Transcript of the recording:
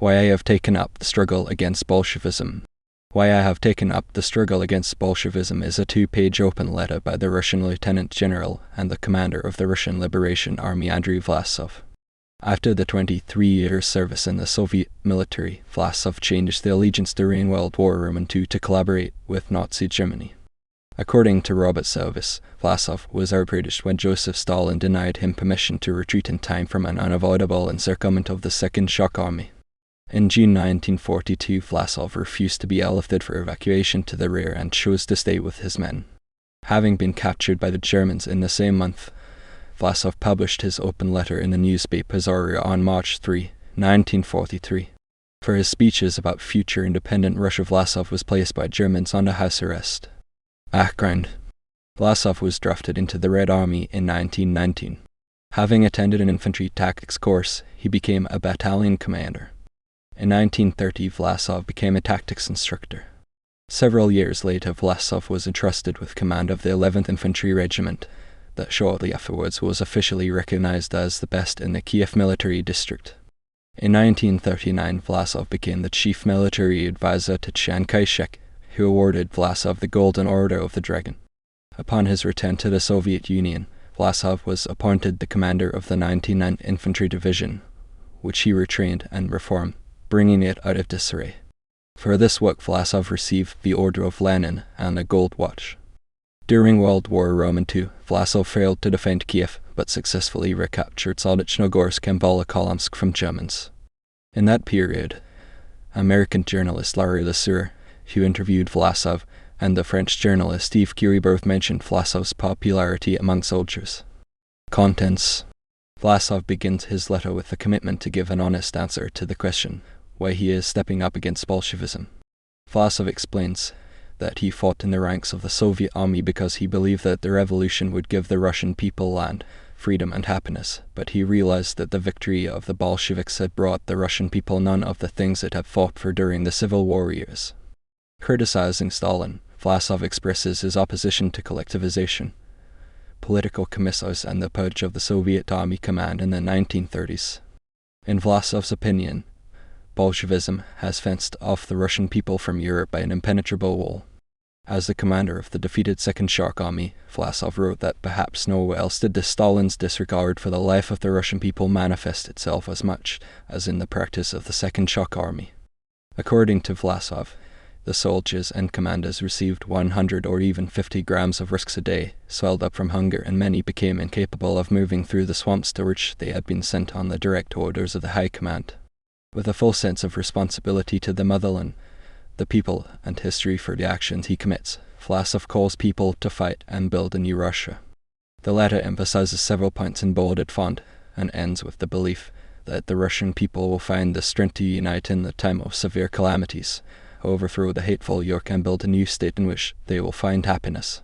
Why I have taken up the struggle against Bolshevism. Why I have taken up the struggle against Bolshevism is a 2-page open letter by the Russian Lieutenant General and the commander of the Russian Liberation Army Andrey Vlasov. After the 23-year service in the Soviet military, Vlasov changed the allegiance during World War II to collaborate with Nazi Germany. According to Robert Service, Vlasov was outraged when Joseph Stalin denied him permission to retreat in time from an unavoidable encirclement of the Second Shock Army. In June 1942, Vlasov refused to be airlifted for evacuation to the rear and chose to stay with his men. Having been captured by the Germans in the same month, Vlasov published his open letter in the newspaper Zarya on March 3, 1943. For his speeches about future independent Russia, Vlasov was placed by Germans under house arrest. Background: Vlasov was drafted into the Red Army in 1919. Having attended an infantry tactics course, he became a battalion commander. In 1930, Vlasov became a tactics instructor. Several years later, Vlasov was entrusted with command of the 11th Infantry Regiment, that shortly afterwards was officially recognized as the best in the Kiev military district. In 1939, Vlasov became the chief military advisor to Chiang Kai-shek, who awarded Vlasov the Golden Order of the Dragon. Upon his return to the Soviet Union, Vlasov was appointed the commander of the 99th Infantry Division, which he retrained and reformed, bringing it out of disarray. For this work, Vlasov received the Order of Lenin and a gold watch. During World War II, Vlasov failed to defend Kiev, but successfully recaptured Solnechnogorsk and Volokholamsk from Germans. In that period, American journalist Larry Lesueur, who interviewed Vlasov, and the French journalist Steve Curie both mentioned Vlasov's popularity among soldiers. Contents: Vlasov begins his letter with a commitment to give an honest answer to the question why he is stepping up against Bolshevism. Vlasov explains that he fought in the ranks of the Soviet army because he believed that the revolution would give the Russian people land, freedom and happiness, but he realized that the victory of the Bolsheviks had brought the Russian people none of the things it had fought for during the Civil War years. Criticizing Stalin, Vlasov expresses his opposition to collectivization, political commissars and the purge of the Soviet Army command in the 1930s. In Vlasov's opinion, Bolshevism has fenced off the Russian people from Europe by an impenetrable wall. As the commander of the defeated Second Shock Army, Vlasov wrote that perhaps nowhere else did Stalin's disregard for the life of the Russian people manifest itself as much as in the practice of the Second Shock Army. According to Vlasov, the soldiers and commanders received 100 or even 50 grams of risks a day, swelled up from hunger, and many became incapable of moving through the swamps to which they had been sent on the direct orders of the High Command. With a full sense of responsibility to the motherland, the people, and history for the actions he commits, Vlasov calls people to fight and build a new Russia. The letter emphasizes several points in bolded font, and ends with the belief that the Russian people will find the strength to unite in the time of severe calamities, overthrow the hateful yoke and build a new state in which they will find happiness.